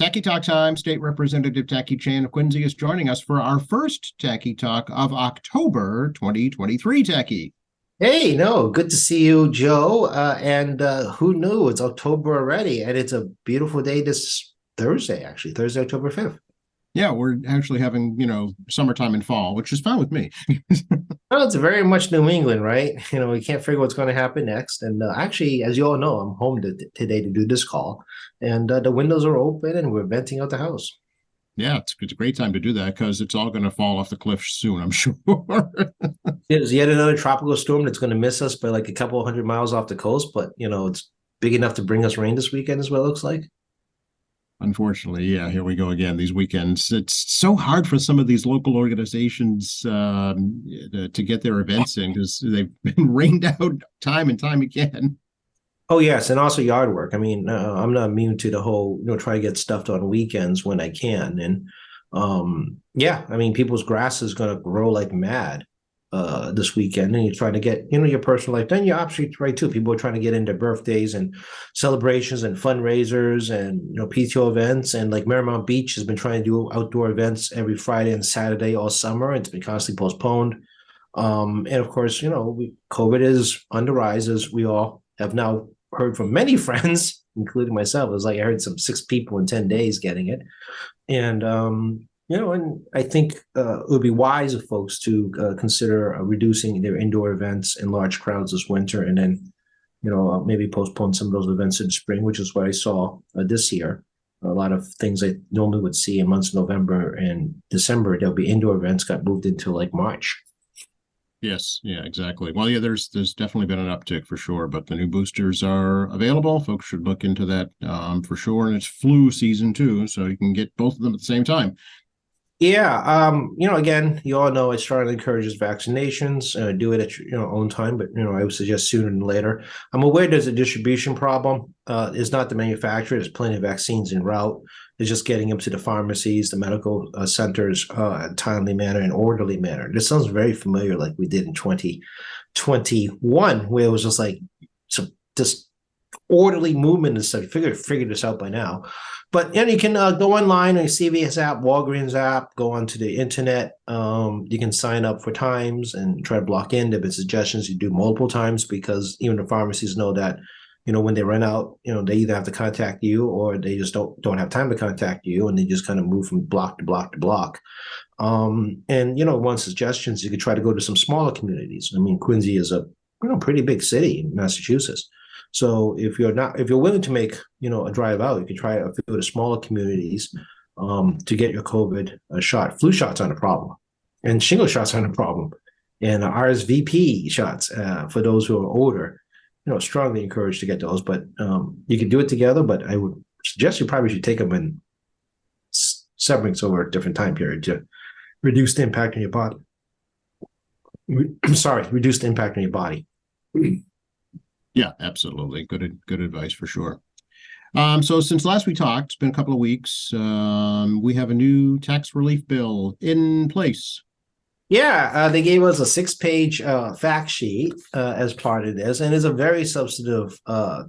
Tacky Talk time. State Representative Tacky Chan of Quincy is joining us for our first Tacky Talk of October 2023, Tacky. Hey, no, good to see you, Joe. And who knew it's October already? And it's a beautiful day this Thursday, actually, Thursday, October 5th. Yeah, we're actually having, summertime and fall, which is fine with me. Well, it's very much New England, right? We can't figure what's going to happen next. And actually, as you all know, I'm home today to do this call. And the windows are open and we're venting out the house. Yeah, it's a great time to do that because it's all going to fall off the cliff soon, I'm sure. There's yet another tropical storm that's going to miss us by like a couple of hundred miles off the coast, but it's big enough to bring us rain this weekend, is what it looks like. Unfortunately, yeah, here we go again. These weekends, it's so hard for some of these local organizations to get their events in because they've been rained out time and time again. Oh yes, and also yard work. I mean, I'm not immune to the whole, try to get stuff on weekends when I can. And yeah, I mean, people's grass is going to grow like mad this weekend, and you're trying to get, your personal life. Then you're absolutely right too. People are trying to get into birthdays and celebrations and fundraisers and PTO events. And like Marymount Beach has been trying to do outdoor events every Friday and Saturday all summer. It's been constantly postponed. And of course, COVID is on the rise, as we all have now heard from many friends, including myself. It was like I heard some 6 people in 10 days getting it. And and I think it would be wise of folks to consider reducing their indoor events in large crowds this winter, and then maybe postpone some of those events in spring, which is what I saw this year. A lot of things I normally would see in months of November and December, there'll be indoor events, got moved into like March. Yes, yeah, exactly. Well, yeah, there's definitely been an uptick for sure, but the new boosters are available. Folks should look into that for sure. And it's flu season too, so you can get both of them at the same time. Yeah, again, you all know I strongly encourages vaccinations. Do it at your own time, but I would suggest sooner than later. I'm aware there's a distribution problem. It's not the manufacturer. There's plenty of vaccines en route. It's just getting them to the pharmacies, the medical centers, in a timely manner and orderly manner. This sounds very familiar, like we did in 2021, where it was just like just orderly movement and stuff. You figure this out by now. But you can go online on your CVS app, Walgreens app, go onto the internet. You can sign up for times and try to block in. There have been suggestions you do multiple times because even the pharmacies know that, when they run out, they either have to contact you or they just don't have time to contact you, and they just kind of move from block to block to block. And one suggestion is you could try to go to some smaller communities. I mean, Quincy is a pretty big city in Massachusetts. So if you're willing to make, a drive out, you can try a few of the smaller communities to get your COVID shot. Flu shots aren't a problem, and shingle shots aren't a problem, and RSVP shots for those who are older. Strongly encouraged to get those, but you can do it together. But I would suggest you probably should take them in severings over a different time period to reduce the impact on your body. Reduce the impact on your body. Yeah, absolutely. Good advice for sure. So since last we talked, it's been a couple of weeks. We have a new tax relief bill in place. Yeah, they gave us a 6-page fact sheet as part of this, and it's a very substantive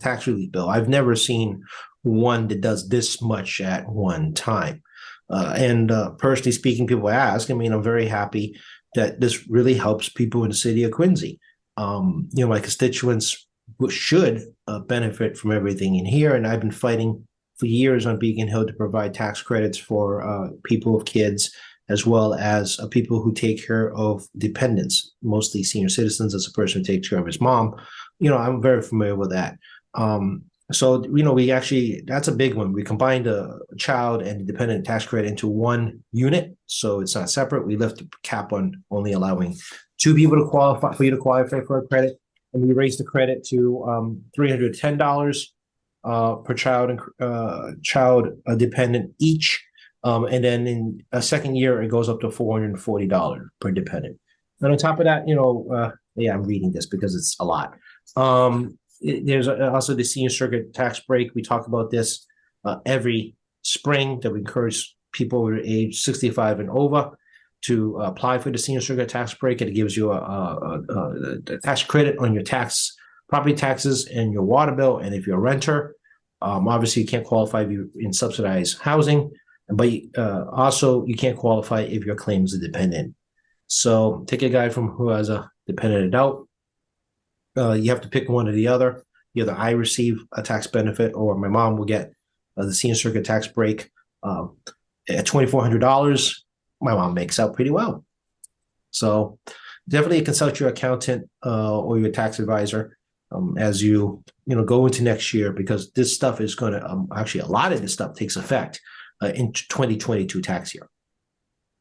tax relief bill. I've never seen one that does this much at one time. And personally speaking, people ask. I mean, I'm very happy that this really helps people in the city of Quincy. My constituents should benefit from everything in here. And I've been fighting for years on Beacon Hill to provide tax credits for people with kids, as well as people who take care of dependents, mostly senior citizens, as a person who takes care of his mom. I'm very familiar with that. So, we actually, that's a big one. We combined a child and dependent tax credit into one unit. So it's not separate. We left the cap on only allowing 2 people to qualify for you to qualify for a credit. And we raised the credit to $310 per child dependent each. And then in a second year, it goes up to $440 per dependent. And on top of that, I'm reading this because it's a lot. There's also the senior circuit tax break. We talk about this every spring, that we encourage people over age 65 and over to apply for the senior circuit tax break. It gives you a tax credit on your property taxes and your water bill. And if you're a renter, Obviously, you can't qualify if you're in subsidized housing, but also you can't qualify if your claim is a dependent. So take a guy from who has a dependent adult. You have to pick one or the other. Either I receive a tax benefit, or my mom will get the senior circuit tax break. At $2,400, my mom makes out pretty well. So definitely consult your accountant or your tax advisor as you go into next year, because this stuff is going to actually, a lot of this stuff takes effect in 2022 tax year.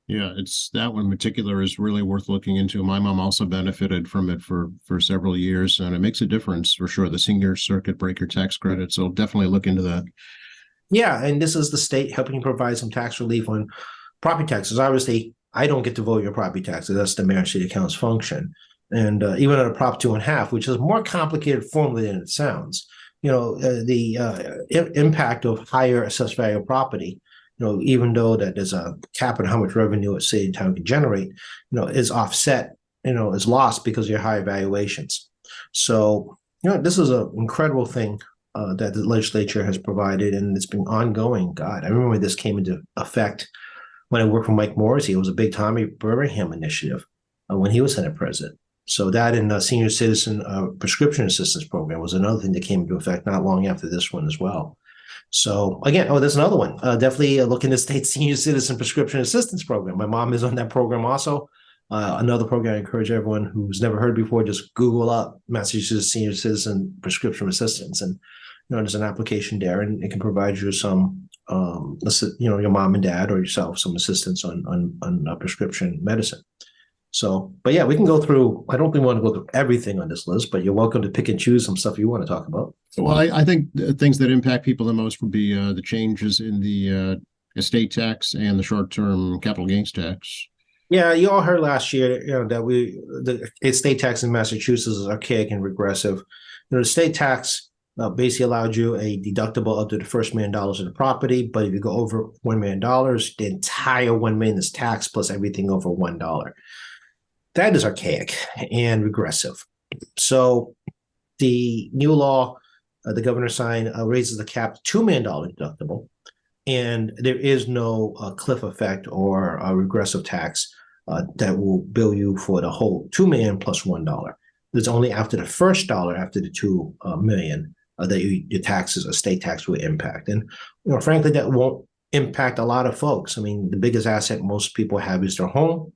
Yeah, it's that one in particular is really worth looking into. My mom also benefited from it for several years, and it makes a difference for sure. The senior circuit breaker tax credit. So definitely look into that. Yeah, and this is the state helping provide some tax relief on property taxes. Obviously, I don't get to vote your property taxes. That's the mayor and city council's function. And even on a Prop 2.5, which is a more complicated formula than it sounds, the impact of higher assessed value of property, even though that there's a cap on how much revenue a city and town can generate, is offset, is lost because of your higher valuations. So, this is an incredible thing that the legislature has provided, and it's been ongoing. God, I remember when this came into effect when I worked for Mike Morrissey. It was a big Tommy Birmingham initiative when he was Senate president. So that and the senior citizen prescription assistance program was another thing that came into effect not long after this one as well. So again, there's another one. Definitely look into the state senior citizen prescription assistance program. My mom is on that program also. Another program I encourage everyone who's never heard before, just Google up Massachusetts Senior Citizen Prescription Assistance, and there's an application there, and it can provide you some, your mom and dad or yourself some assistance on prescription medicine. So, but yeah, we can go through. I don't think we want to go through everything on this list, but you're welcome to pick and choose some stuff you want to talk about. Well, I think the things that impact people the most would be the changes in the estate tax and the short-term capital gains tax. Yeah, you all heard last year, that the estate tax in Massachusetts is archaic and regressive. The state tax basically allowed you a deductible up to the first $1 million of the property, but if you go over $1 million, the entire $1 million is taxed plus everything over $1. That is archaic and regressive. So the new law, the governor signed, raises the cap to $2 million deductible, and there is no cliff effect or a regressive tax that will bill you for the whole $2 million plus $1. It's only after the first dollar, after the $2 million, that your taxes, estate tax, will impact. And frankly, that won't impact a lot of folks. I mean, the biggest asset most people have is their home.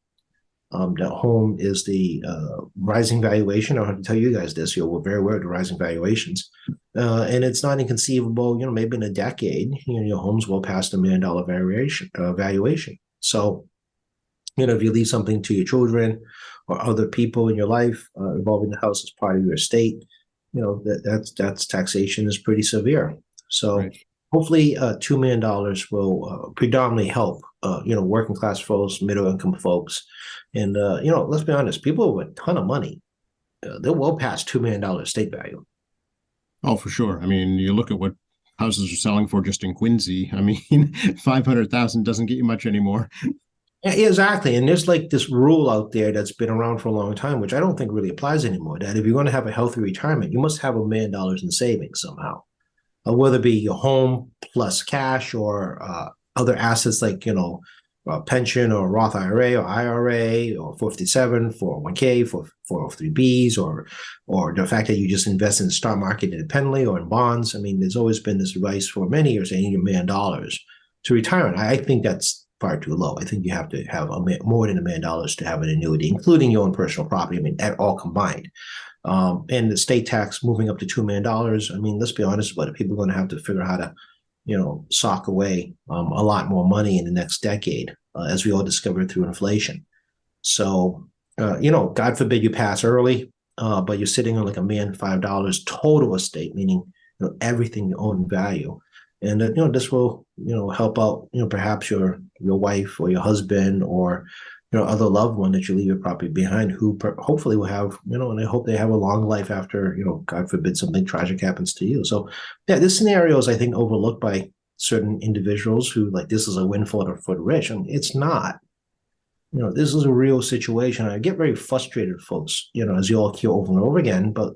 That home is the rising valuation. I don't have to tell you guys this. We're very aware of the rising valuations, and it's not inconceivable. Maybe in a decade, your home's well past $1 million valuation. So, if you leave something to your children or other people in your life involving the house as part of your estate, that's taxation is pretty severe. So. Right. Hopefully, $2 million will predominantly help, working class folks, middle income folks. And, let's be honest, people with a ton of money, they're well past $2 million estate value. Oh, for sure. I mean, you look at what houses are selling for just in Quincy. I mean, 500,000 doesn't get you much anymore. Yeah, exactly. And there's like this rule out there that's been around for a long time, which I don't think really applies anymore, that if you're going to have a healthy retirement, you must have $1 million in savings somehow. Whether it be your home plus cash or other assets like, pension or Roth IRA or IRA or 457, 401k, 403bs, or the fact that you just invest in the stock market independently or in bonds. I mean, there's always been this advice for many years saying you need $1 million to retire. And I think that's far too low. I think you have to have more than $1 million to have an annuity, including your own personal property. I mean, all combined. And the state tax moving up to $2 million. I mean, let's be honest about it. People are going to have to figure out how to, sock away a lot more money in the next decade, as we all discovered through inflation. So, God forbid you pass early, but you're sitting on like $1,005 total estate, meaning everything you own in value. And this will help out perhaps your wife or your husband or other loved one that you leave your property behind, who hopefully will have, and I hope they have a long life after, God forbid something tragic happens to you. So yeah, this scenario is, I think, overlooked by certain individuals who like, this is a windfall for the rich. I mean, it's not. This is a real situation. I get very frustrated, folks, as you all hear over and over again, but,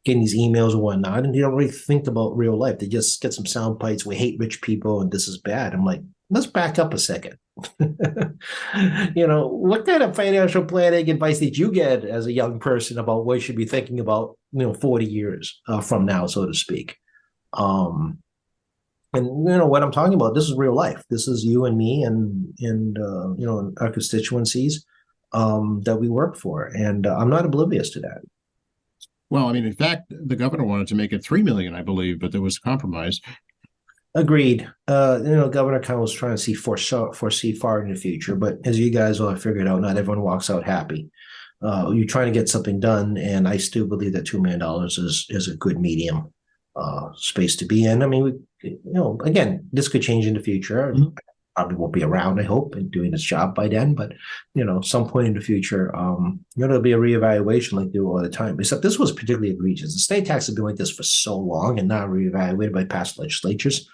getting these emails and whatnot, and they don't really think about real life. They just get some sound bites. We hate rich people, and this is bad. I'm like, let's back up a second. What kind of financial planning advice did you get as a young person about what you should be thinking about, 40 years from now, so to speak? And what I'm talking about, this is real life. This is you and me and our constituencies that we work for. And I'm not oblivious to that. Well, I mean, in fact, the governor wanted to make it 3 million, I believe, but there was a compromise. Agreed. Governor Khan was trying to foresee far in the future, but as you guys all have figured out, not everyone walks out happy. You're trying to get something done, and I still believe that $2 million is a good medium space to be in. I mean, again, this could change in the future. Mhm. Probably won't be around, I hope, and doing this job by then. But some point in the future, there'll be a reevaluation like they do all the time. Except this was particularly egregious. The state tax has been like this for so long and not reevaluated by past legislatures.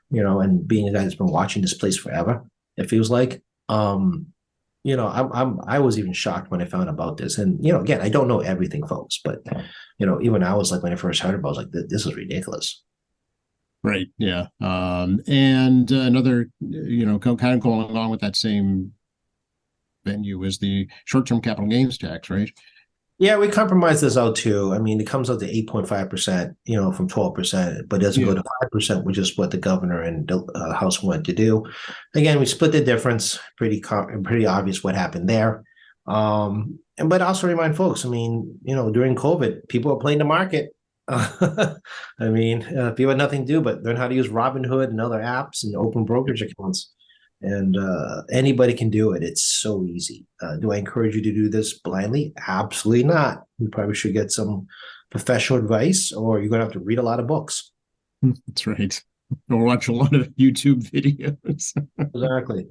And being a guy that's been watching this place forever, it feels like. I was even shocked when I found about this. And again, I don't know everything, folks, but even I was like, when I first heard about it, I was like, this is ridiculous. Right. Yeah. And another, kind of going along with that same venue is the short-term capital gains tax, right? Yeah, we compromised this out too. I mean, it comes out to 8.5%, from 12%, but it doesn't go to 5%, which is what the governor and the House wanted to do. Again, we split the difference. Pretty obvious what happened there. But also remind folks, I mean, during COVID, people were playing the market. I mean, people had nothing to do but learn how to use Robinhood and other apps and open brokerage accounts. And anybody can do it. It's so easy. Do I encourage you to do this blindly? Absolutely not. You probably should get some professional advice, or you're going to have to read a lot of books. That's right. Or watch a lot of YouTube videos. Exactly.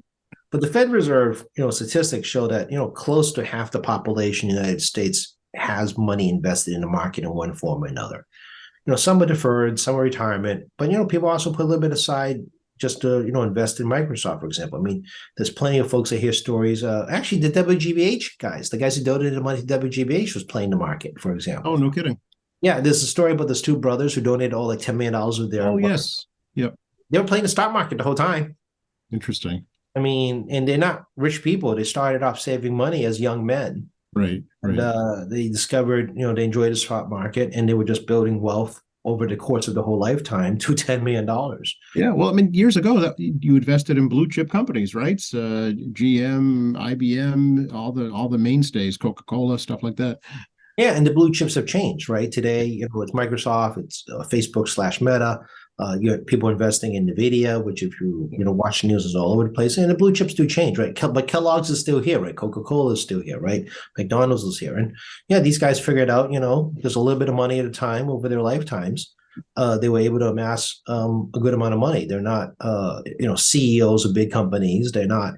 But the Fed Reserve, statistics show that, close to half the population in the United States has money invested in the market in one form or another. Some are deferred, some are retirement, but, people also put a little bit aside just to, invest in Microsoft, for example. I mean, there's plenty of folks that hear stories. Actually, the WGBH guys, the guys who donated money to WGBH was playing the market, for example. Oh, no kidding. Yeah, there's a story about those two brothers who donated all like $10 million of their. Oh, yes. Yep. They were playing the stock market the whole time. Interesting. I mean, and they're not rich people. They started off saving money as young men. Right. And they discovered, they enjoyed the stock market, and they were just building wealth over the course of the whole lifetime to $10 million. Yeah, well, I mean, years ago, that you invested in blue chip companies, right? GM, IBM, all the mainstays, Coca-Cola, stuff like that. Yeah, and the blue chips have changed, right? Today, it's Microsoft, it's Facebook/Meta. You have people investing in NVIDIA, which if you watch the news is all over the place. And the blue chips do change, right? But Kellogg's is still here, right? Coca-Cola is still here, right? McDonald's is here. And yeah, these guys figured out, there's a little bit of money at a time over their lifetimes. They were able to amass a good amount of money. They're not, CEOs of big companies. They're not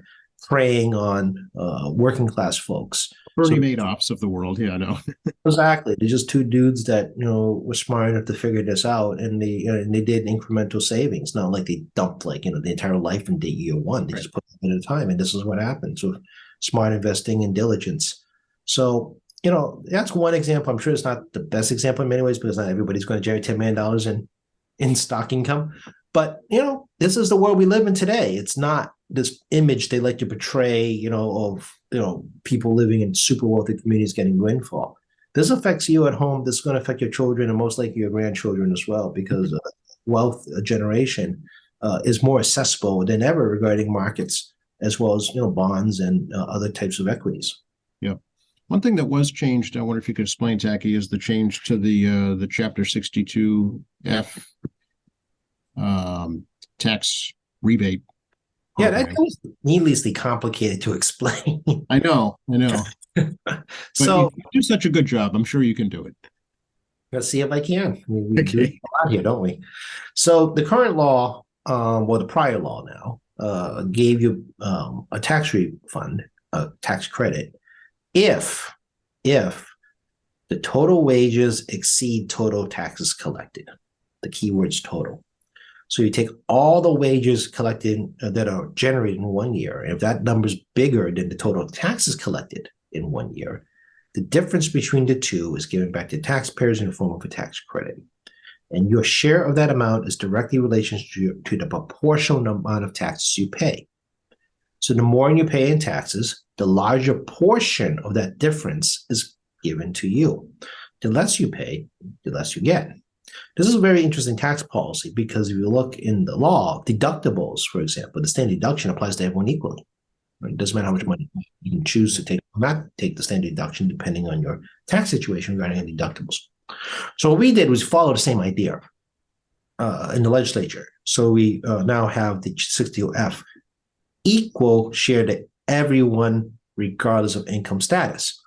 preying on working class folks. Bernie Madoffs of the world. Yeah, I know. Exactly. They're just two dudes that, were smart enough to figure this out, and they did incremental savings. Not like they dumped the entire life into year one. They just put it at a time, and this is what happens with smart investing and diligence. So, that's one example. I'm sure it's not the best example in many ways, because not everybody's going to generate $10 million in stock income. But, this is the world we live in today. It's not this image they like to portray, of people living in super wealthy communities getting windfall. This affects you at home. This is going to affect your children and most likely your grandchildren as well, because wealth generation is more accessible than ever regarding markets, as well as bonds and other types of equities. Yeah. One thing that was changed, I wonder if you could explain, Tacky, is the change to the Chapter 62F tax rebate. Yeah, that's needlessly complicated to explain. I know. So you do such a good job. I'm sure you can do it. Let's see if I can. We do a lot here, don't we? So the current law, the prior law now, gave you a tax refund, a tax credit, if the total wages exceed total taxes collected. The keyword's total. So you take all the wages collected that are generated in 1 year, and if that number is bigger than the total taxes collected in 1 year, The difference between the two is given back to taxpayers in the form of a tax credit. And your share of that amount is directly related to the proportional amount of taxes you pay. So the more you pay in taxes, the larger portion of that difference is given to you. The less you pay, the less you get. This is a very interesting tax policy because if you look in the law, deductibles, for example, the standard deduction applies to everyone equally. Right? It doesn't matter how much money you can choose to take or not take the standard deduction depending on your tax situation regarding deductibles. So what we did was follow the same idea in the legislature. So we now have the 60F equal share to everyone regardless of income status.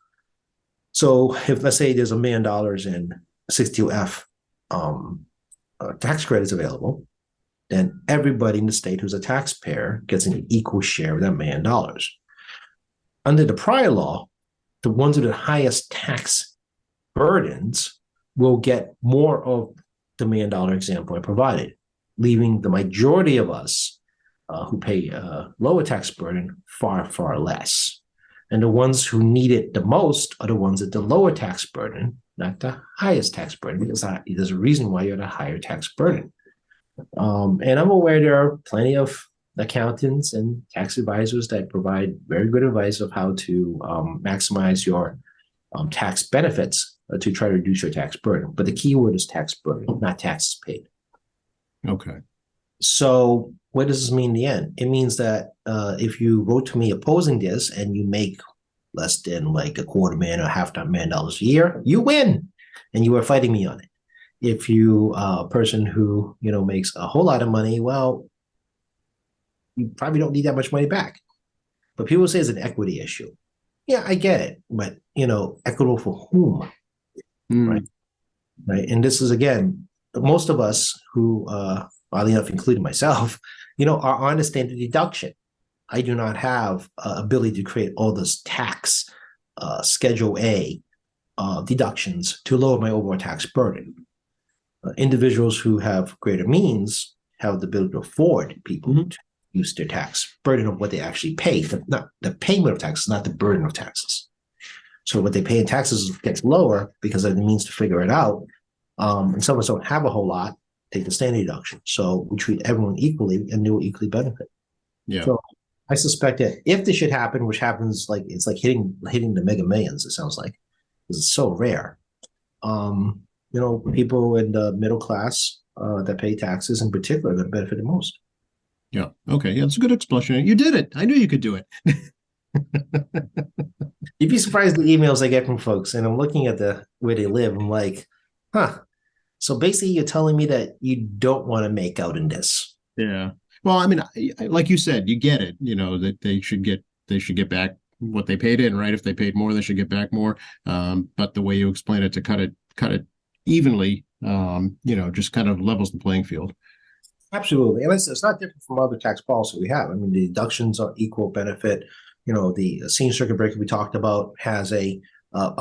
So if let's say there's $1 million in 60F tax credits available, then everybody in the state who's a taxpayer gets an equal share of that $1 million. Under the prior law, the ones with the highest tax burdens will get more of the $1 million example I provided, leaving the majority of us who pay a lower tax burden far, far less. And the ones who need it the most are the ones at the lower tax burden, not the highest tax burden, because there's a reason why you're at a higher tax burden. And I'm aware there are plenty of accountants and tax advisors that provide very good advice of how to maximize your tax benefits to try to reduce your tax burden. But the key word is tax burden, not taxes paid. Okay. So what does this mean in the end? It means that if you wrote to me opposing this and you make less than like $250,000 or $500,000 a year, you win, and you are fighting me on it. If you a person who makes a whole lot of money, well, you probably don't need that much money back. But people say it's an equity issue. Yeah, I get it, but equitable for whom? Right. And this is again, most of us who, oddly enough, including myself, are on a standard deduction. I do not have ability to create all this tax Schedule A deductions to lower my overall tax burden. Individuals who have greater means have the ability to afford people to use their tax burden of what they actually pay, not the payment of taxes, not the burden of taxes. So what they pay in taxes gets lower because of the means to figure it out. And some of us don't have a whole lot, take the standard deduction. So we treat everyone equally and they will equally benefit. Yeah. So I suspect that if this should happen, which happens it's like hitting the mega millions, it sounds like, because it's so rare. People in the middle class that pay taxes in particular are going to benefit the most. Yeah. Okay. Yeah, it's a good explanation. You did it. I knew you could do it. You'd be surprised the emails I get from folks, and I'm looking at where they live. I'm like, huh. So basically, you're telling me that you don't want to make out in this. Yeah. Well, I mean, like you said, you get it. That they should get back what they paid in, right? If they paid more, they should get back more. But the way you explain it to cut it evenly, just kind of levels the playing field. Absolutely. And it's not different from other tax policy we have. I mean, the deductions are equal benefit. The senior circuit breaker we talked about has a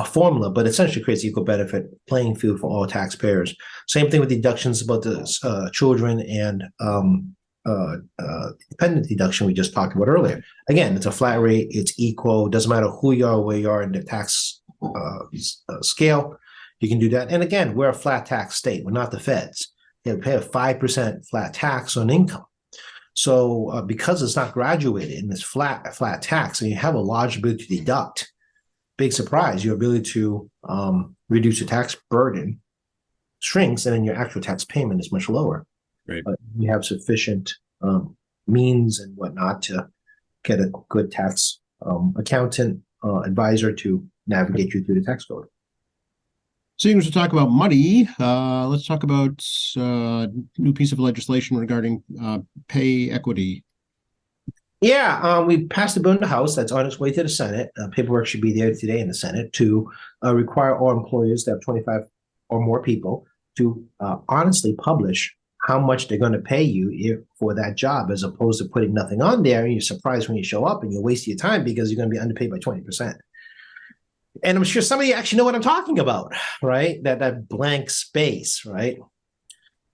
formula, but essentially creates equal benefit playing field for all taxpayers. Same thing with deductions about the children and dependent deduction we just talked about earlier. Again, it's a flat rate. It's equal. Doesn't matter who you are, where you are in the tax scale. You can do that. And again, we're a flat tax state. We're not the feds. They pay a 5% flat tax on income. So because it's not graduated in this flat tax, and you have a large ability to deduct, big surprise, your ability to reduce your tax burden shrinks, and then your actual tax payment is much lower. Right. You have sufficient means and whatnot to get a good tax accountant advisor to navigate you through the tax code. Seeing as we talk about money, let's talk about new piece of legislation regarding pay equity. Yeah, we passed a bill in the House that's on its way to the Senate. Paperwork should be there today in the Senate to require all employers that have 25 or more people to honestly publish how much they're going to pay you for that job, as opposed to putting nothing on there and you're surprised when you show up and you waste your time because you're going to be underpaid by 20%. And I'm sure some of you actually know what I'm talking about, right? That blank space, right?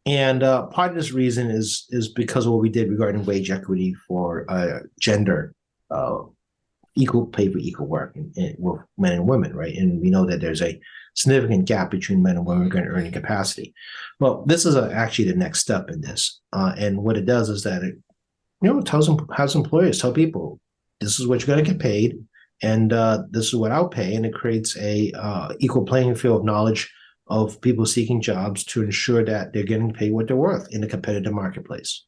And part of this reason is because of what we did regarding wage equity for gender equal pay for equal work with men and women, right? And we know that there's a significant gap between men and women earning capacity. Well, this is actually the next step in this, and what it does is that it has employers tell people this is what you're going to get paid, and this is what I'll pay, and it creates a equal playing field of knowledge of people seeking jobs to ensure that they're getting paid what they're worth in a competitive marketplace,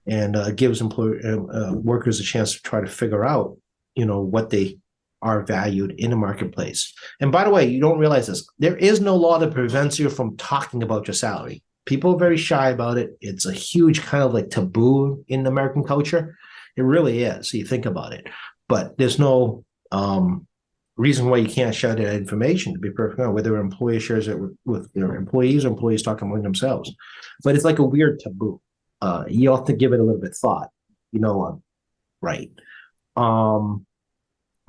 and gives workers a chance to try to figure out, what they are valued in the marketplace. And by the way, you don't realize this. There is no law that prevents you from talking about your salary. People are very shy about it. It's a huge kind of like taboo in American culture. It really is. So you think about it. But there's no reason why you can't share that information, to be perfectly honest, whether an employee shares it with their employees or employees talk among themselves. But it's like a weird taboo. You have to give it a little bit of thought, right?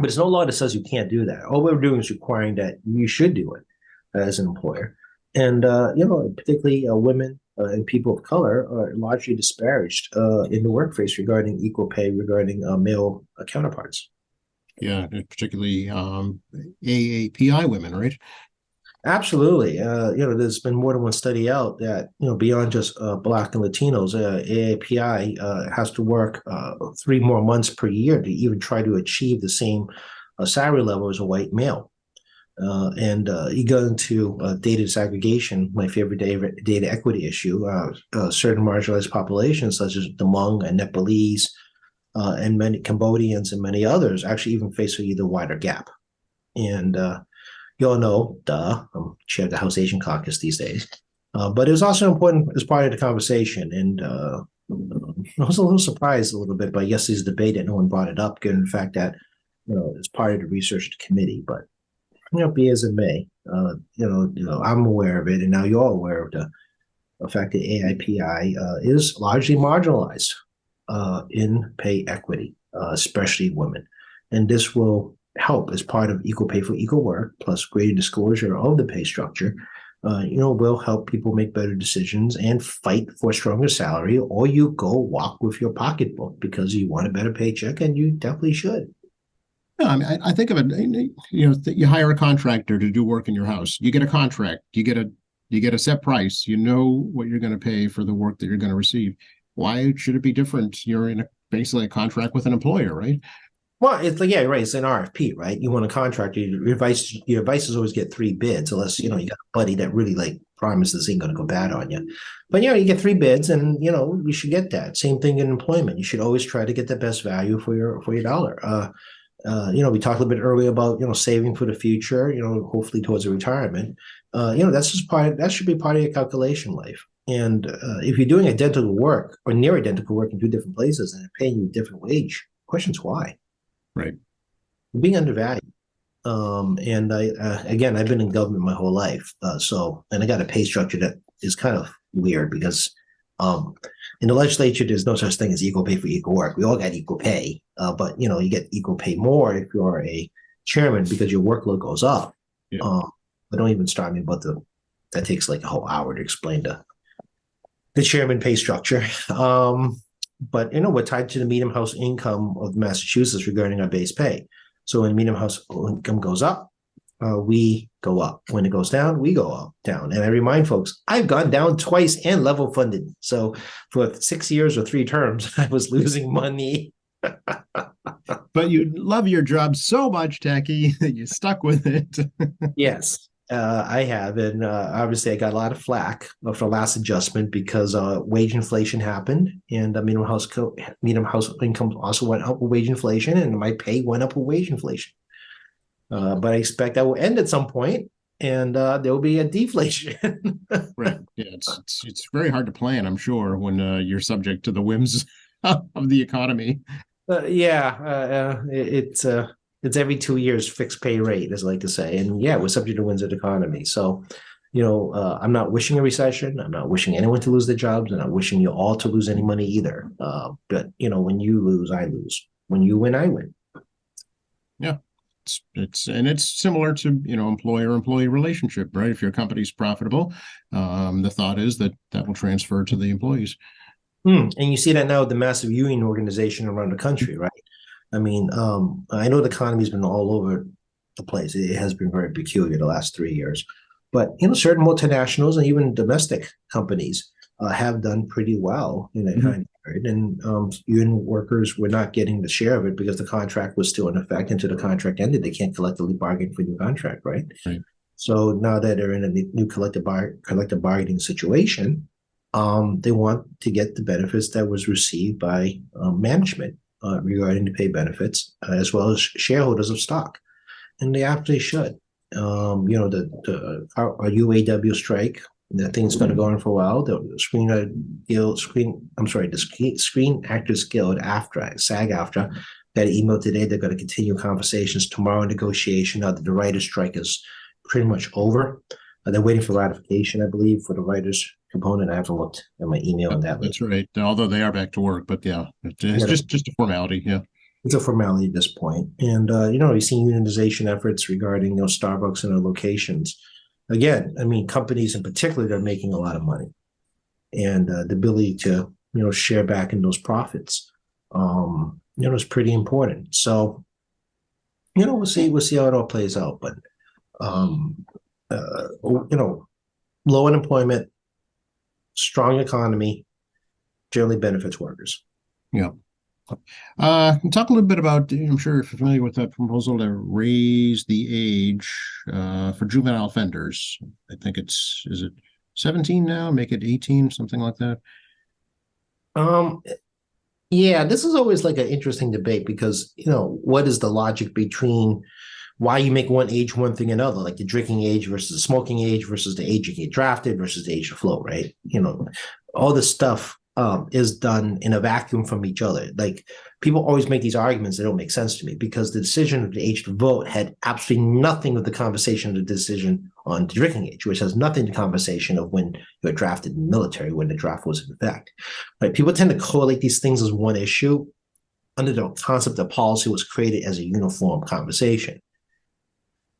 But there's no law that says you can't do that. All we're doing is requiring that you should do it as an employer. And, particularly women and people of color are largely disparaged in the workplace regarding equal pay, regarding male counterparts. Yeah, particularly AAPI women, right? Absolutely. There's been more than one study out that, beyond just Black and Latinos, AAPI has to work 3 more months per year to even try to achieve the same salary level as a white male. And you go into data disaggregation, my favorite data equity issue. Certain marginalized populations, such as the Hmong and Nepalese, and many Cambodians and many others, actually even face an even wider gap. And you all know, I'm chair of the House Asian Caucus these days. But it was also important as part of the conversation. And I was a little surprised a little bit by yesterday's debate that no one brought it up, given the fact that, it's part of the research committee. But be as it may, I'm aware of it, and now you're all aware of the fact that AIPI is largely marginalized in pay equity, especially women. And this will help as part of equal pay for equal work, plus greater disclosure of the pay structure, will help people make better decisions and fight for a stronger salary, or you go walk with your pocketbook because you want a better paycheck, and you definitely should. No, I mean, I think of it, you hire a contractor to do work in your house. You get a contract, you get a set price, you know what you're going to pay for the work that you're going to receive. Why should it be different? You're in basically a contract with an employer, right? Well, it's like, yeah, right. It's an RFP, right? You want a contractor. Your advice is always get 3 bids, unless you got a buddy that really promises ain't going to go bad on you. But you get 3 bids, and you should get that. Same thing in employment. You should always try to get the best value for your dollar. We talked a little bit earlier about saving for the future. Hopefully towards a retirement. That's just that should be part of your calculation life. And if you're doing identical work or near identical work in 2 different places and they're paying you a different wage, question's why. Right. You're being undervalued. And I've been in government my whole life. And I got a pay structure that is kind of weird because in the legislature, there's no such thing as equal pay for equal work. We all got equal pay, but you get equal pay more if you're a chairman because your workload goes up. Yeah. But don't even start me about that takes like a whole hour to explain the chairman pay structure. But we're tied to the medium house income of Massachusetts regarding our base pay. So when medium house income goes up, we go up. When it goes down, we go down. And I remind folks, I've gone down twice and level funded. So for 6 years or 3 terms, I was losing money. But you love your job so much, Tacky, that you stuck with it. Yes. I have, and obviously I got a lot of flack for last adjustment because wage inflation happened, and minimum house income also went up with wage inflation, and my pay went up with wage inflation. But I expect that will end at some point, and there will be a deflation. Right. Yeah, it's very hard to plan, I'm sure, when you're subject to the whims of the economy. It's every 2 years fixed pay rate, as I like to say. And yeah, we're subject to winds of the economy. So, I'm not wishing a recession. I'm not wishing anyone to lose their jobs. I'm not wishing you all to lose any money either. But, when you lose, I lose. When you win, I win. Yeah. It's similar to, employer-employee relationship, right? If your company's profitable, the thought is that will transfer to the employees. And you see that now with the massive union organization around the country, right? I mean, I know the economy's been all over the place. It has been very peculiar the last 3 years, but certain multinationals and even domestic companies have done pretty well in that Mhm. time period, and union workers were not getting the share of it because the contract was still in effect. Until the contract ended, they can't collectively bargain for a new contract, right? Right. So now that they're in a new collective bargaining situation, they want to get the benefits that was received by management regarding the pay benefits, as well as shareholders of stock, and they absolutely should. Our UAW strike, that thing's going to go on for a while. The Screen Actors Guild, AFTRA, SAG-AFTRA, got an email today. They're going to continue conversations tomorrow. Negotiation. Now that the writers' strike is pretty much over. They're waiting for ratification, I believe, for the writers' component. I haven't looked at my email on that. That's right. Although they are back to work, but yeah, it's Yeah, just a formality. Yeah. it's a formality at this point. And we've seen unionization efforts regarding Starbucks and their locations. Again, I mean, companies in particular, they're making a lot of money, and the ability to share back in those profits, is pretty important. So we'll see how it all plays out. But um, uh, you know, low unemployment, strong economy generally benefits workers. Yeah. Talk a little bit about, I'm sure you're familiar with that proposal to raise the age for juvenile offenders. I think is it 17 now? Make it 18, something like that. Um, yeah, this is always like an interesting debate because what is the logic between why you make one age one thing another, like the drinking age versus the smoking age versus the age you get drafted versus the age of flow, right? All this stuff is done in a vacuum from each other. Like people always make these arguments that don't make sense to me because the decision of the age to vote had absolutely nothing of the conversation of the decision on the drinking age, which has nothing to conversation of when you were drafted in the military, when the draft was in effect. Right? People tend to correlate these things as one issue under the concept that policy was created as a uniform conversation.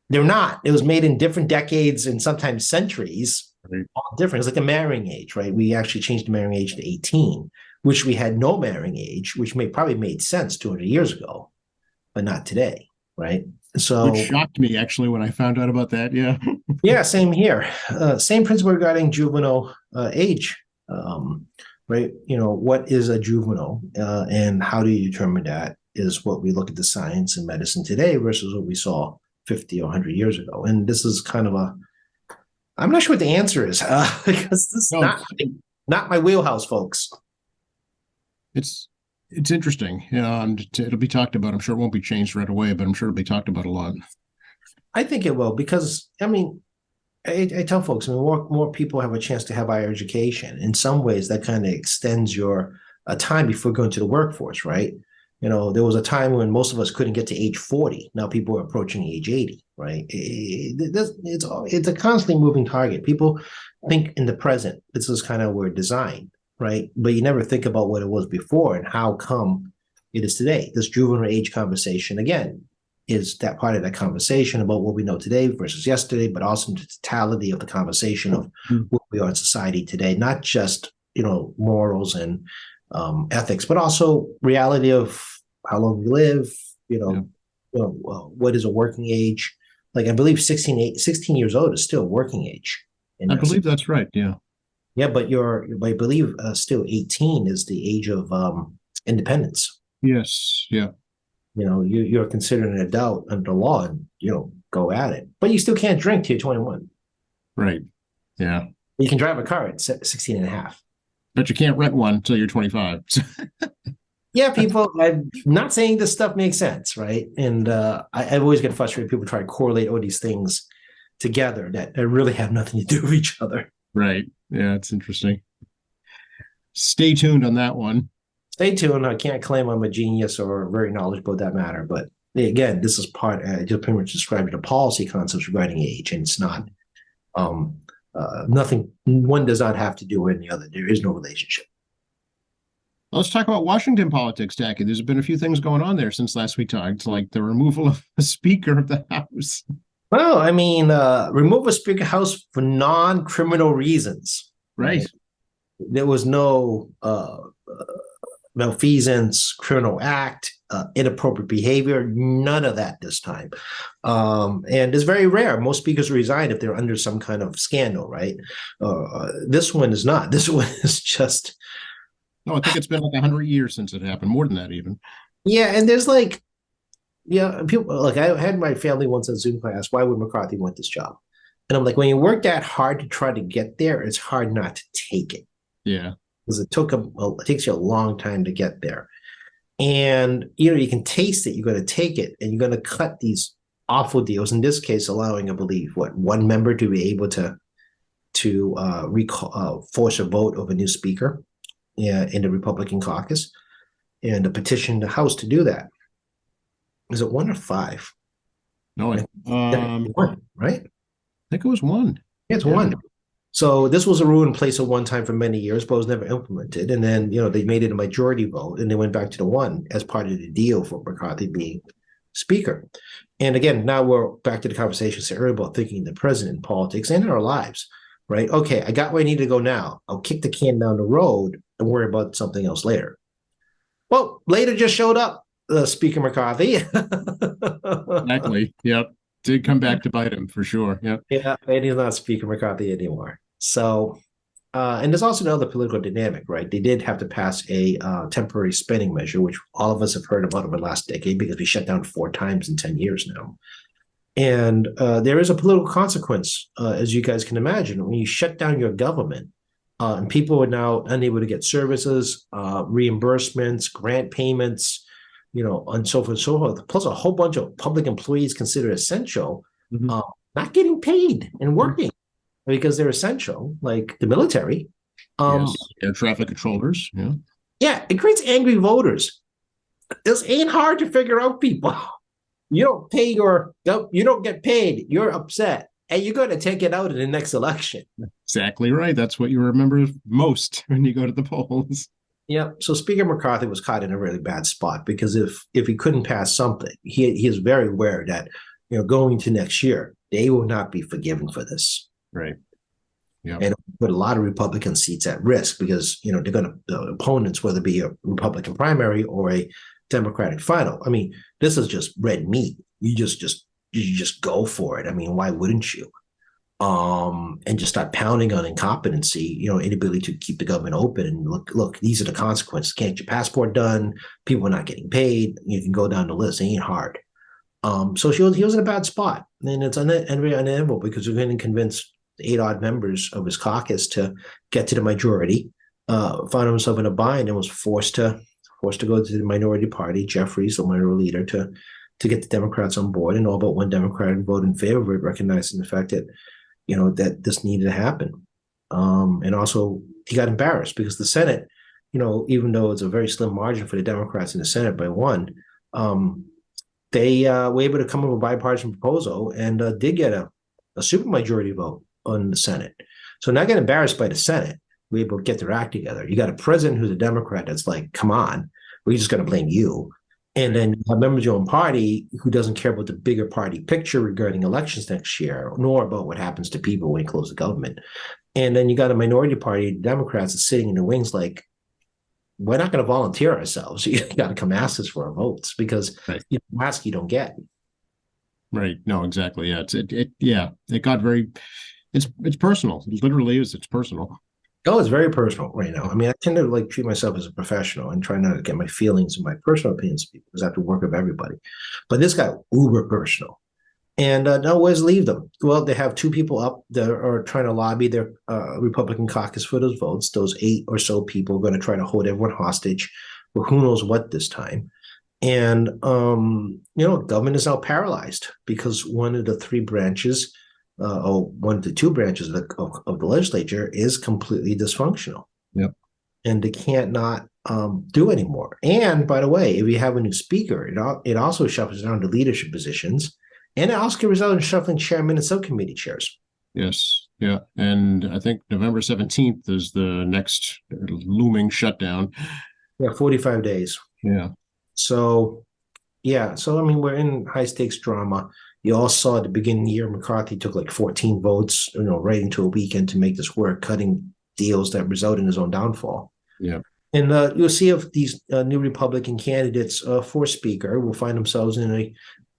They're not. It was made in different decades and sometimes centuries, Right. all different. It's like the marrying age, right? We actually changed the marrying age to 18, which we had no marrying age, which probably made sense 200 years ago, but not today, right? So, Which shocked me actually when I found out about that. Yeah. yeah, same here. Same principle regarding juvenile age, right? What is a juvenile and how do you determine that is what we look at the science and medicine today versus what we saw 50 or 100 years ago. And this is kind of I'm not sure what the answer is because this is not my wheelhouse, folks. It's interesting. It'll be talked about. I'm sure it won't be changed right away, but I'm sure it'll be talked about a lot. I think it will because, I mean, I tell folks, more people have a chance to have higher education. In some ways, that kind of extends your time before going to the workforce, right? There was a time when most of us couldn't get to age 40. Now people are approaching age 80, right? It's a constantly moving target. People think in the present. This is kind of where we're designed, right? But you never think about what it was before and how come it is today. This juvenile age conversation, again, is that part of that conversation about what we know today versus yesterday, but also the totality of the conversation of what we are in society today, not just, morals and ethics, but also reality of how long we live, what is a working age? Like I believe 16 years old is still working age. I believe that's right. Yeah. Yeah, but I believe still 18 is the age of independence. Yes. Yeah. You're considered an adult under law and go at it. But you still can't drink till you're 21. Right. Yeah. You can drive a car at 16 and a half. But you can't rent one until you're 25. Yeah, people, I'm not saying this stuff makes sense, right? And I always get frustrated. People try to correlate all these things together that really have nothing to do with each other. Right. Yeah, it's interesting. Stay tuned on that one. Stay tuned. I can't claim I'm a genius or very knowledgeable about that matter, but again, this is part. I just pretty much described the policy concepts regarding age, and it's not nothing. One does not have to do with the other. There is no relationship. Let's talk about Washington politics, Tacky. There's been a few things going on there since last we talked, like the removal of the Speaker of the House. Well, I mean, remove a Speaker House for non-criminal reasons. Right. There was no malfeasance, criminal act. inappropriate behavior. None of that this time. And it's very rare. Most speakers resign if they're under some kind of scandal, right? This one is not. This one is just. No, I think it's been like 100 years since it happened, more than that even. Yeah, and there's like, yeah, people like I had my family once on Zoom class. Why would McCarthy want this job? And I'm like, when you work that hard to try to get there, it's hard not to take it. Yeah, because it takes you a long time to get there. And you can taste it, you're going to take it, and you're going to cut these awful deals. In this case, allowing, I believe, one member to be able to force a vote of a new speaker in the Republican caucus, and a petition the House to do that. Is it 1 or 5? no, One, right? I think it was 1. Yeah, it's 1. So this was a rule in place at one time for many years, but was never implemented. And then, they made it a majority vote, and they went back to the 1 as part of the deal for McCarthy being speaker. And again, now we're back to the conversation earlier about thinking the president in politics and in our lives, right? Okay, I got where I need to go now. I'll kick the can down the road and worry about something else later. Well, later just showed up, Speaker McCarthy. Exactly. Yep. Did come back to bite him for sure. Yep. Yeah, and he's not Speaker McCarthy anymore. So, and there's also another political dynamic, right? They did have to pass a temporary spending measure, which all of us have heard about over the last decade because we shut down 4 times in 10 years now. And there is a political consequence, as you guys can imagine, when you shut down your government, and people are now unable to get services, reimbursements, grant payments, and so forth and so forth. Plus, a whole bunch of public employees considered essential, not getting paid and working because they're essential, like the military. Yes. Air traffic controllers. Yeah. Yeah, it creates angry voters. This ain't hard to figure out, people. You don't pay you don't get paid. You're upset, and you're going to take it out in the next election. Exactly right. That's what you remember most when you go to the polls. Yeah. So Speaker McCarthy was caught in a really bad spot because if he couldn't pass something, he is very aware that going to next year they will not be forgiven for this. Right. Yeah. And put a lot of Republican seats at risk because they're going to the opponents, whether it be a Republican primary or a Democratic final. I mean, this is just red meat. You just go for it. I mean, why wouldn't you? And just start pounding on incompetency, inability to keep the government open. And look, these are the consequences. Can't get your passport done. People are not getting paid. You can go down the list. It ain't hard. So he was in a bad spot. And it's unenviable because we're going to convince 8 odd members of his caucus to get to the majority, found himself in a bind and was forced to go to the minority party, Jeffries, the minority leader, to get the Democrats on board. And all but 1 Democrat voted in favor of it, recognizing the fact that that this needed to happen. And also he got embarrassed because the Senate, even though it's a very slim margin for the Democrats in the Senate by 1, they were able to come up with a bipartisan proposal and did get a supermajority vote on the Senate. So not get embarrassed by the Senate, we're able to get their act together. You got a president who's a Democrat that's like, come on, we're just going to blame you. And then you have members of your own party who doesn't care about the bigger party picture regarding elections next year, nor about what happens to people when you close the government. And then you got a minority party, Democrats, that's sitting in the wings like, we're not going to volunteer ourselves. You got to come ask us for our votes because you don't ask, you don't get. Right. No, exactly. Yeah. It got very, it's personal. It literally is. It's personal. Oh, it's very personal right now. I mean, I tend to treat myself as a professional and try not to get my feelings and my personal opinions because I have to work with everybody. But this got uber personal. And now where's leave them? Well, they have 2 people up that are trying to lobby their Republican caucus for those votes. Those 8 or so people are going to try to hold everyone hostage for who knows what this time. And, government is now paralyzed because one of the 3 branches or one of the 2 branches of the legislature is completely dysfunctional. Yep. And they can't not do anymore. And by the way, if you have a new speaker, it also shuffles down to leadership positions. And it also can result in shuffling chairmen and subcommittee chairs. Yes. Yeah. And I think November 17th is the next looming shutdown. Yeah, 45 days. Yeah. So, I mean, we're in high stakes drama. You all saw at the beginning of the year, McCarthy took like 14 votes, right into a weekend to make this work, cutting deals that result in his own downfall. Yeah. And you'll see if these new Republican candidates for Speaker will find themselves in a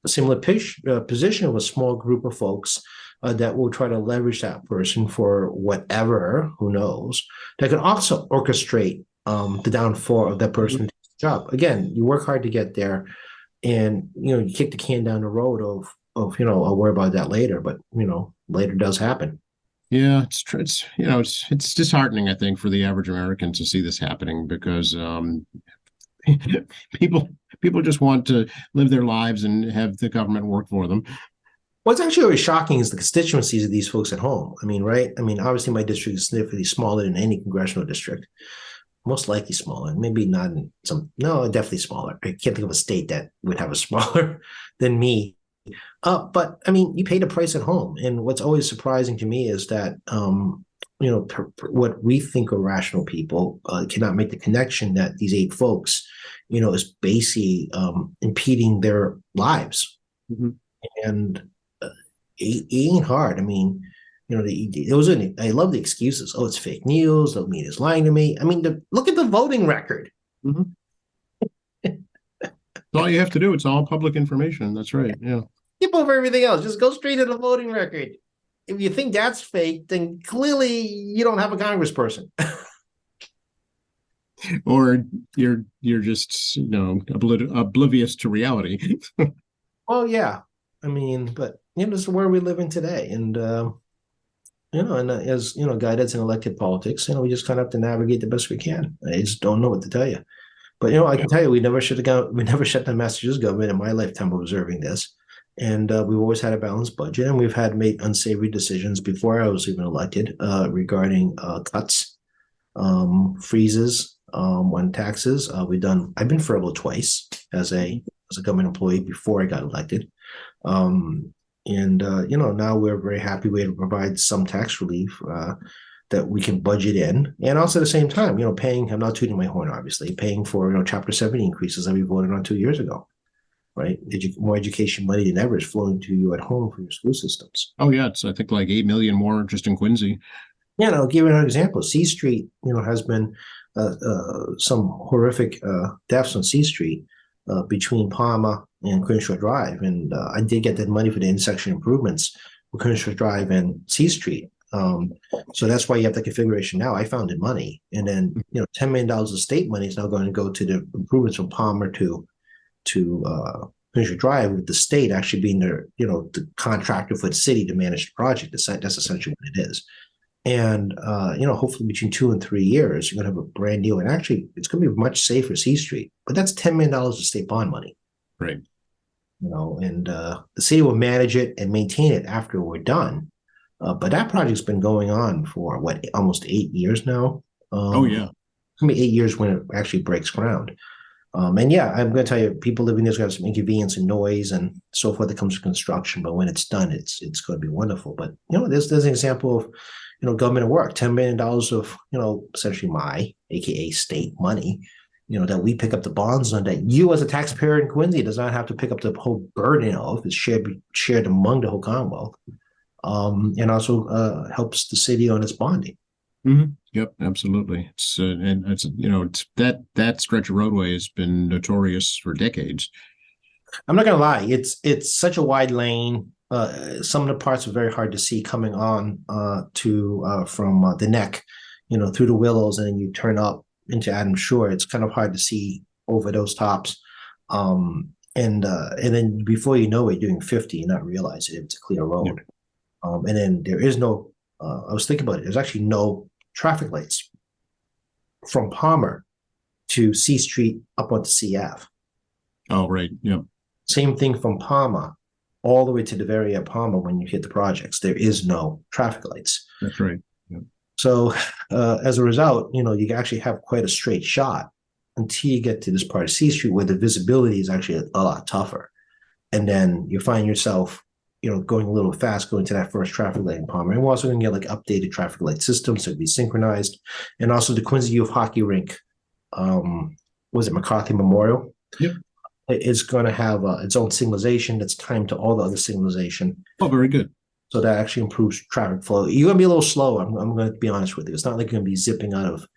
similar position of a small group of folks that will try to leverage that person for whatever, who knows, that can also orchestrate the downfall of that person's job. Again, you work hard to get there, and you kick the can down the road of I'll worry about that later, but later does happen. Yeah, it's true. It's disheartening, I think, for the average American to see this happening because people people just want to live their lives and have the government work for them. What's actually really shocking is the constituencies of these folks at home. I mean, right? I mean, obviously, my district is significantly smaller than any congressional district, most likely smaller. Maybe not in some, no, definitely smaller. I can't think of a state that would have a smaller than me. But I mean, you pay the price at home, and what's always surprising to me is that what we think are rational people cannot make the connection that these 8 folks, is basically impeding their lives, and it ain't hard. I mean, I love the excuses. Oh, it's fake news. The media's lying to me. I mean, look at the voting record. All you have to do. It's all public information. That's right. Yeah. Skip over everything else. Just go straight to the voting record. If you think that's fake, then clearly you don't have a congressperson. Or you're just oblivious to reality. Well, yeah. I mean, but this is where we live in today, and as a guy that's in elected politics, we just kind of have to navigate the best we can. I just don't know what to tell you. But I can tell you, we never shut the Massachusetts government in my lifetime observing this, and we've always had a balanced budget, and we've had made unsavory decisions before I was even elected regarding cuts, freezes on taxes. I've been furloughed twice as a government employee before I got elected, now we're very happy we're able to provide some tax relief that we can budget in, and also at the same time, paying. I'm not tooting my horn, obviously, paying for Chapter 70 increases that we voted on 2 years ago, right? More education money than ever is flowing to you at home for your school systems. Oh yeah, it's I think like 8 million more just in Quincy. Yeah, and I'll give you an example. C Street, has been some horrific deaths on C Street between Palmer and Crenshaw Drive, and I did get that money for the intersection improvements for Crenshaw Drive and C Street. So that's why you have the configuration now. I found the money, and then $10 million of state money is now going to go to the improvements from Palmer to Crenshaw Drive, with the state actually being the contractor for the city to manage the project. That's essentially what it is. And hopefully between 2 and 3 years, you're going to have a brand new, and actually it's going to be much safer C Street. But that's $10 million of state bond money, right? And the city will manage it and maintain it after we're done. But that project's been going on for almost 8 years now. Oh yeah, it's gonna be 8 years when it actually breaks ground. And yeah, I'm going to tell you, people living there's got some inconvenience and noise and so forth that comes with construction. But when it's done, it's going to be wonderful. But there's an example of government at work, $10 million of essentially my AKA state money, that we pick up the bonds on, that you as a taxpayer in Quincy does not have to pick up the whole burden of. It's shared among the whole Commonwealth. And also helps the city on its bonding. Yep, absolutely. It's and it's it's that stretch of roadway has been notorious for decades. I'm not gonna lie, it's such a wide lane. Some of the parts are very hard to see coming on from the neck, through the Willows, and then you turn up into Adams Shore. It's kind of hard to see over those tops. And then before you know it, you're doing 50 and not realize it. It's a clear road. Yep. And then there is no, I was thinking about it, there's actually no traffic lights from Palmer to C Street up onto CF. Oh, right. Yeah. Same thing from Palmer all the way to the very end of Palmer when you hit the projects. There is no traffic lights. That's right. Yeah. So as a result, you actually have quite a straight shot until you get to this part of C Street where the visibility is actually a lot tougher. And then you find yourself going a little fast, going to that first traffic light in Palmer. And we're also going to get updated traffic light systems to be synchronized. And also the Quincy Youth Hockey Rink, was it McCarthy Memorial? Yep. It's going to have its own signalization that's timed to all the other signalization. Oh, very good. So that actually improves traffic flow. You're going to be a little slow. I'm going to be honest with you. It's not like you're going to be zipping out of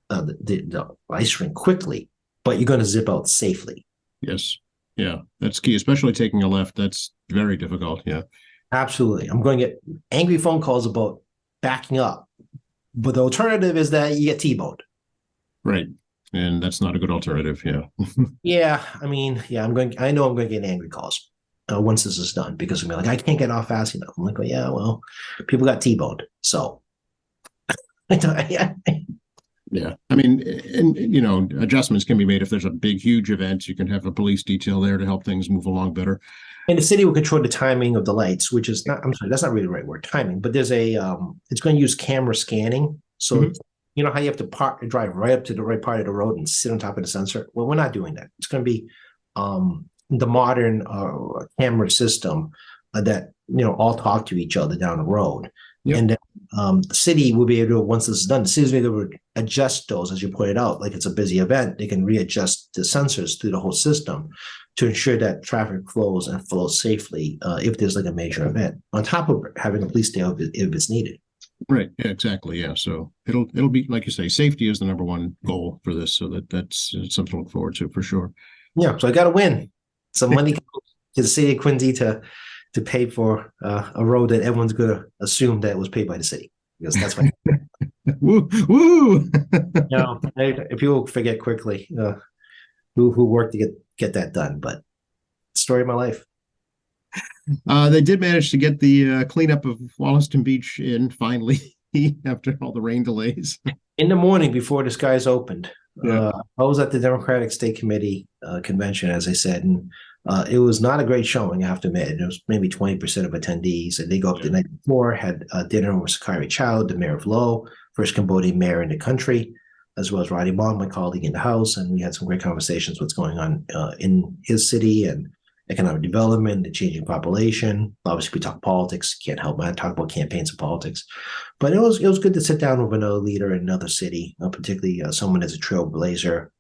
the ice rink quickly, but you're going to zip out safely. Yes. Yeah, that's key, especially taking a left. That's very difficult. Yeah. Absolutely. I'm going to get angry phone calls about backing up. But the alternative is that you get T-boned. Right. And that's not a good alternative. Yeah. Yeah, I mean, yeah, I know I'm going to get angry calls once this is done because I'm like, I can't get off fast enough. I'm like, well, yeah, well, people got T-boned. So, yeah. Yeah. I mean, and adjustments can be made if there's a big, huge event. You can have a police detail there to help things move along better. And the city will control the timing of the lights, which is not, I'm sorry, that's not really the right word, timing, but there's it's going to use camera scanning. So, you know how you have to drive right up to the right part of the road and sit on top of the sensor? Well, we're not doing that. It's going to be the modern camera system that, all talk to each other down the road. Yep. And then the city will be able to, once this is done, the city will be able to adjust those, as you pointed out, like it's a busy event, they can readjust the sensors through the whole system to ensure that traffic flows and flows safely if there's like a major event, on top of having a police detail if it's needed. Right. Yeah, exactly. Yeah. So it'll be, like you say, safety is the number one goal for this. So that's something to look forward to for sure. Yeah. So I got to win some money to the city of Quincy to pay for a road that everyone's going to assume that was paid by the city, because that's why. Woo, woo. People forget quickly who worked to get that done, but story of my life. They did manage to get the cleanup of Wollaston Beach in finally after all the rain delays. In the morning before the skies opened, Yeah. I was at the Democratic State Committee convention, as I said, and it was not a great showing, I have to admit. There was maybe 20% of attendees, and they go up the night before, had dinner with Sakari Chow, the mayor of Lowell, first Cambodian mayor in the country, as well as Roddy Bong, my colleague in the House, and we had some great conversations what's going on in his city and economic development, the changing population. Obviously, we talk politics. Can't help but talk about campaigns and politics. But it was good to sit down with another leader in another city, particularly someone as a trailblazer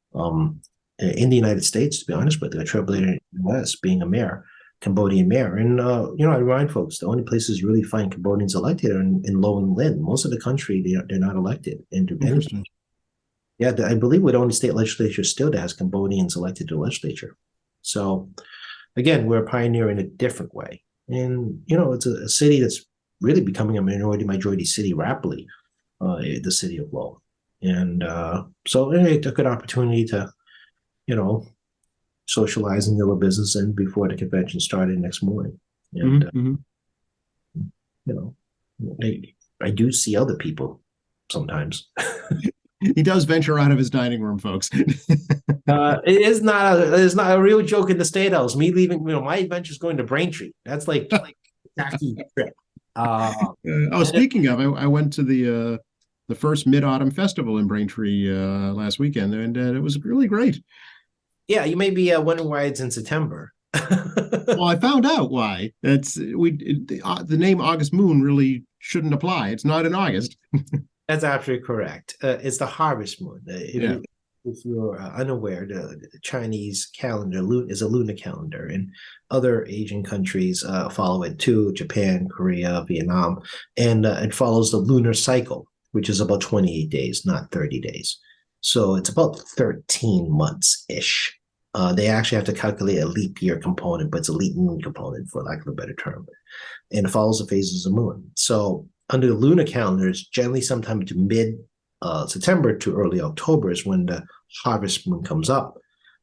in the United States, to be honest with you, a trailblazer in the U.S., being a mayor, Cambodian mayor. And, I remind folks, the only places you really find Cambodians elected are in Low and Lynn. Most of the country, they're not elected. Interesting. Yeah, I believe we're the only state legislature still that has Cambodians elected to the legislature. So, again, we're a pioneer in a different way. And, it's a city that's really becoming a majority city rapidly, the city of Lowell. And so anyway, it took an opportunity to, socialize in the little business and before the convention started next morning. And, I do see other people sometimes. He does venture out of his dining room, folks. It is not a real joke in the State House. Me leaving, my adventure is going to Braintree. That's like a tacky trip. Speaking of, I went to the first Mid-Autumn Festival in Braintree last weekend, and it was really great. Yeah, you may be wondering why it's in September. Well, I found out why. The name August Moon really shouldn't apply. It's not in August. That's absolutely correct. It's the harvest moon. If you're unaware, the Chinese calendar is a lunar calendar, and other Asian countries follow it too, Japan, Korea, Vietnam, and it follows the lunar cycle, which is about 28 days, not 30 days. So it's about 13 months-ish. They actually have to calculate a leap year component, but it's a leap moon component, for lack of a better term. And it follows the phases of the moon. So under the lunar calendar, it's generally sometime to mid-September to early October is when the harvest moon comes up.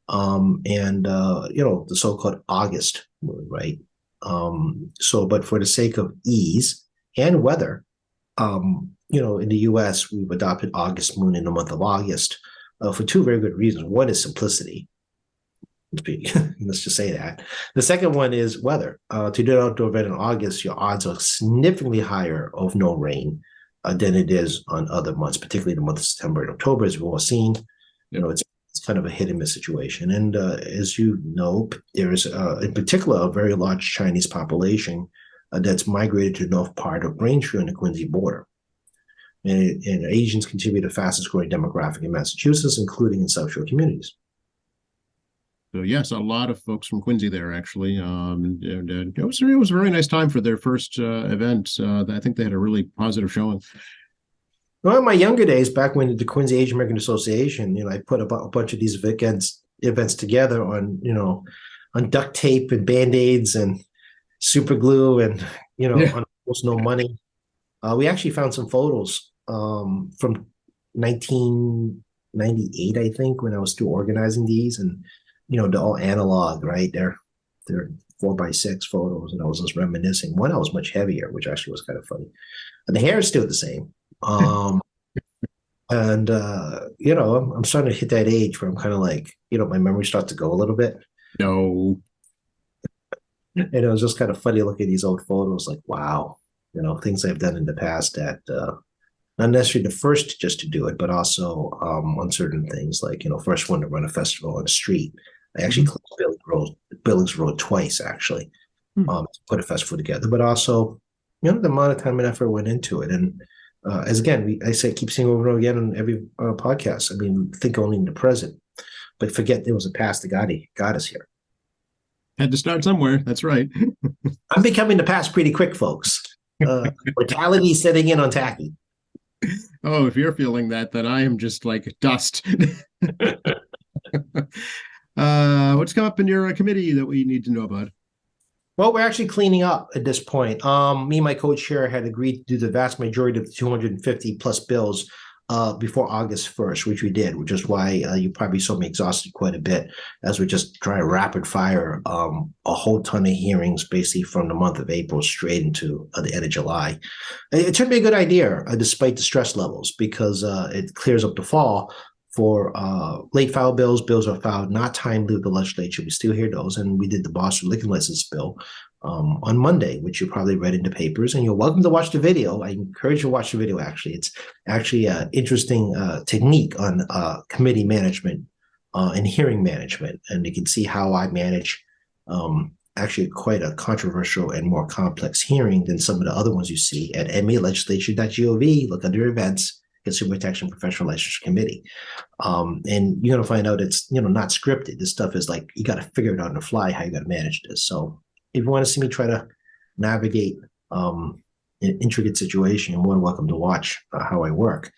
The so-called August moon, right? But for the sake of ease and weather, in the U.S., we've adopted August moon in the month of August for two very good reasons. One is simplicity. Let's just say that. The second one is weather. To do an outdoor event in August, your odds are significantly higher of no rain than it is on other months, particularly the month of September and October, as we've all seen. It's kind of a hit and miss situation. And as you know, there is, in particular, a very large Chinese population that's migrated to the north part of Braintree on the Quincy border. And Asians continue to be the fastest growing demographic in Massachusetts, including in South Shore communities. So yes, a lot of folks from Quincy there actually. It was a very nice time for their first event. I think they had a really positive showing. Well, in my younger days, back when the Quincy Asian American Association, I put a bunch of these events together on, on duct tape and Band-Aids and super glue and, Yeah. on almost no money. We actually found some photos from 1998, I think, when I was still organizing these, and they're all analog, right? They're 4x6 photos, and I was just reminiscing. One I was much heavier, which actually was kind of funny. And the hair is still the same. And I'm starting to hit that age where I'm kind of like, my memory starts to go a little bit. No. And it was just kind of funny looking at these old photos, like, wow, things I've done in the past that not necessarily the first just to do it, but also on certain things, like, first one to run a festival on the street. I actually Mhm. closed Billings Road twice, actually, Hmm. to put a festival together, but also, the amount of time and effort went into it. And as again, keep saying over and over again on every podcast. I mean, think only in the present, but forget there was a past that got us here. Had to start somewhere. That's right. I'm becoming the past pretty quick, folks. Mortality setting in on tacky. Oh, if you're feeling that, then I am just like dust. What's come up in your committee that we need to know about? Well, we're actually cleaning up at this point. Me and my co-chair had agreed to do the vast majority of the 250 plus bills before August 1st, which we did, which is why you probably saw me exhausted quite a bit as we just try to rapid fire a whole ton of hearings basically from the month of April straight into the end of July. It turned me a good idea, despite the stress levels, because it clears up the fall for late file bills. Bills are filed not timely with the legislature. We still hear those, and we did the Boston liquor license bill on Monday, which you probably read in the papers. And you're welcome to watch the video. I encourage you to watch the video. Actually, it's actually an interesting technique on committee management and hearing management, and you can see how I manage. Actually, quite a controversial and more complex hearing than some of the other ones you see at malegislature.gov. Look under events. Consumer Protection Professional Relationship Committee. And you're going to find out it's, not scripted. This stuff is like, you got to figure it out on the fly, how you got to manage this. So if you want to see me try to navigate an intricate situation, you're more than welcome to watch how I work.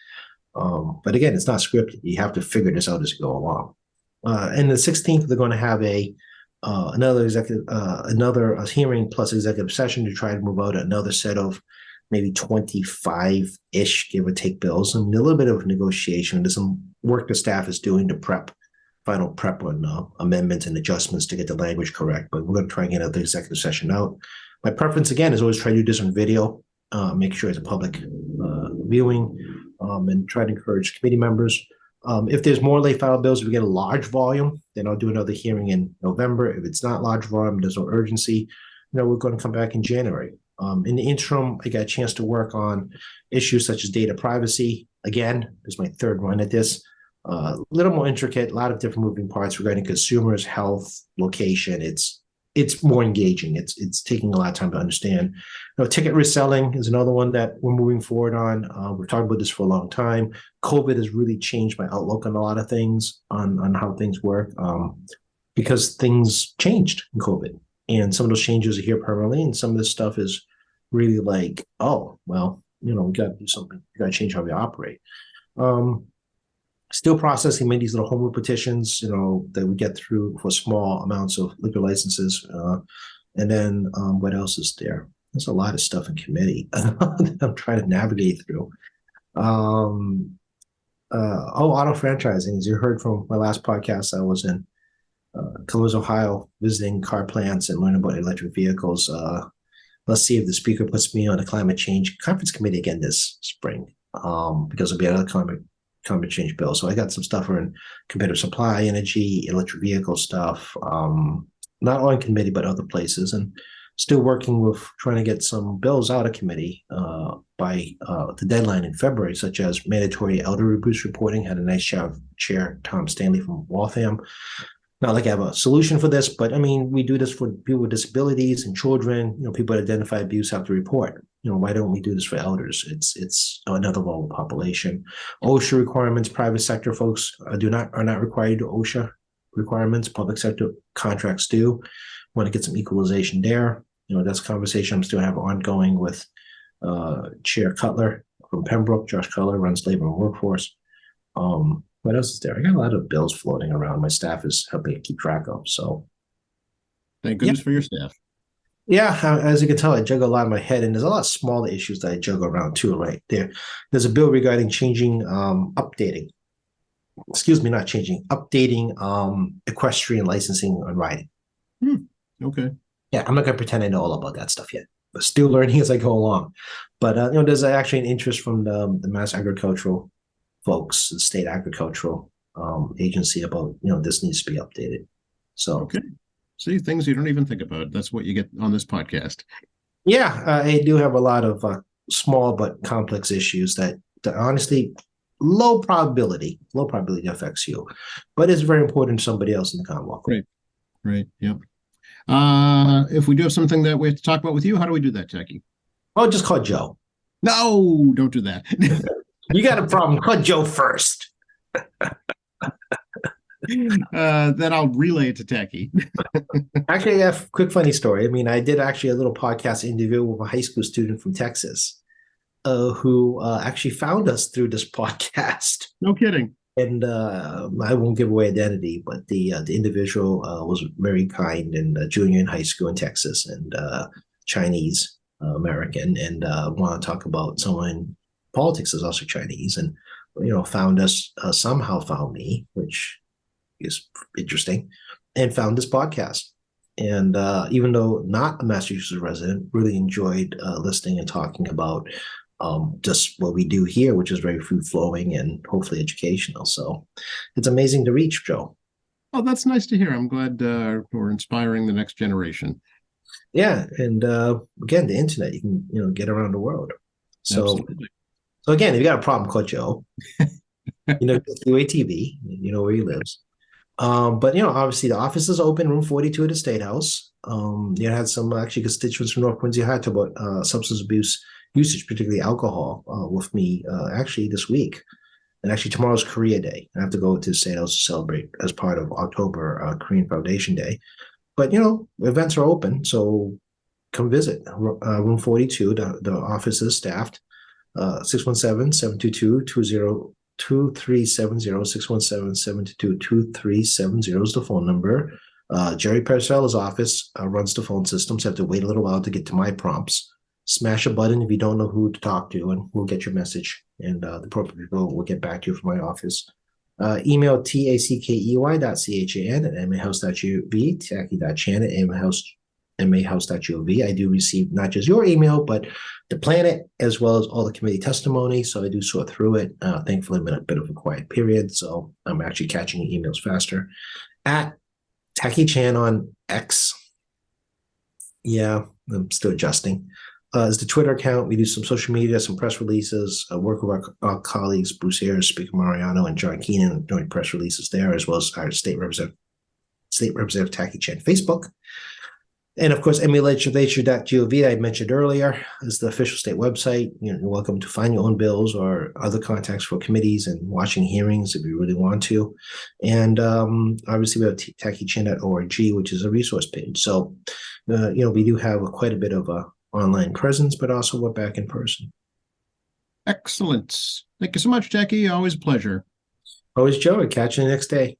But again, it's not scripted. You have to figure this out as you go along. And the 16th, they're going to have another hearing plus executive session to try to move out another set of maybe 25-ish, give or take, bills, and a little bit of negotiation. There's some work the staff is doing to final prep on amendments and adjustments to get the language correct, but we're going to try and get the executive session out. My preference, again, is always try to do this on video, make sure it's a public viewing, and try to encourage committee members. If there's more late file bills, if we get a large volume, then I'll do another hearing in November. If it's not large volume, there's no urgency, we're going to come back in January. In the interim, I got a chance to work on issues such as data privacy. Again, this is my third run at this. A little more intricate, a lot of different moving parts regarding consumers, health, location. It's more engaging. It's taking a lot of time to understand. Ticket reselling is another one that we're moving forward on. We're talking about this for a long time. COVID has really changed my outlook on a lot of things, on how things work, because things changed in COVID. And some of those changes are here permanently, and some of this stuff is really like, oh, well, we got to do something. We got to change how we operate. Still processing many of these little home rule petitions, that we get through for small amounts of liquor licenses. And then what else is there? There's a lot of stuff in committee that I'm trying to navigate through. Auto franchising. As you heard from my last podcast I was in, Columbus, Ohio, visiting car plants and learning about electric vehicles. Let's see if the speaker puts me on the climate change conference committee again this spring, because there'll be another climate change bill. So I got some stuff on competitive supply, energy, electric vehicle stuff, not on committee, but other places, and still working with trying to get some bills out of committee by the deadline in February, such as mandatory elder abuse reporting. Had a nice chair, Tom Stanley from Waltham. Not like I have a solution for this, but I mean, we do this for people with disabilities and children. People that identify abuse have to report. Why don't we do this for elders? It's another vulnerable population. OSHA requirements, private sector folks are not required to do OSHA requirements. Public sector contracts do. Want to get some equalization there. That's a conversation I'm still have ongoing with Chair Cutler from Pembroke. Josh Culler runs labor and workforce. What else is there? I got a lot of bills floating around. My staff is helping keep track of. So Thank goodness for your staff. yeah, as you can tell, I juggle a lot in my head, and there's a lot of smaller issues that I juggle around too. Right there, there's a bill regarding changing, updating. Excuse me, not changing, updating equestrian licensing on riding. Okay. Yeah, I'm not gonna pretend I know all about that stuff yet. But still learning as I go along. But there's actually an interest from the Mass Agricultural folks, the state agricultural agency about this needs to be updated. So Okay. See, things you don't even think about. That's what you get on this podcast. yeah, I do have a lot of small but complex issues that honestly low probability affects you, but it's very important to somebody else in the Commonwealth. Right. Yep. If we do have something that we have to talk about with you, how do we do that, Jackie? Oh, just call Joe. No, don't do that. You got a problem? Call Joe first. Then I'll relay it to Tacky. Actually, a quick funny story. I mean, I did actually a little podcast interview with a high school student from Texas who actually found us through this podcast. No kidding. And I won't give away identity, but the individual was very kind and a junior in high school in Texas and Chinese American, and want to talk about someone in politics is also Chinese, and found us, somehow found me, which is interesting, and found this podcast. And even though not a Massachusetts resident, really enjoyed listening and talking about just what we do here, which is very food flowing and hopefully educational. So it's amazing to reach, Joe. Oh, that's nice to hear. I'm glad we're inspiring the next generation. Yeah, and again, the internet, you can get around the world. So, Absolutely. so again, if you got a problem, call Joe. QATV, where he lives. But obviously the office is open, room 42 at the State House. Had some actually constituents from North Quincy High talk about substance abuse usage, particularly alcohol, with me actually this week. And actually tomorrow's Korea Day. I have to go to State House to celebrate as part of October Korean Foundation Day. But events are open, so come visit. Room 42, the office is staffed. 617-722-2370, 617-722-2370 is the phone number. Jerry Parcella's office runs the phone system, so you have to wait a little while to get to my prompts. Smash a button if you don't know who to talk to, and we'll get your message, and the appropriate people will get back to you from my office. Email tackey.chan@mahouse.gov, tacky.chan@mahouse.gov. I do receive not just your email, but the planet, as well as all the committee testimony. So I do sort through it. Thankfully, I'm in a bit of a quiet period, so I'm actually catching emails faster. At Tacky Chan on X. Yeah, I'm still adjusting. Is the Twitter account. We do some social media, some press releases, work with our colleagues, Bruce Ayers, Speaker Mariano, and John Keenan, doing press releases there, as well as our State Representative Tacky Chan Facebook. And of course, emulature.gov I mentioned earlier is the official state website. You're welcome to find your own bills or other contacts for committees and watching hearings if you really want to. And obviously we have tackychan.org, which is a resource page. So, we do have quite a bit of a online presence, but also we're back in person. Excellent. Thank you so much, Jackie. Always a pleasure. Always, Joe. Catch you the next day.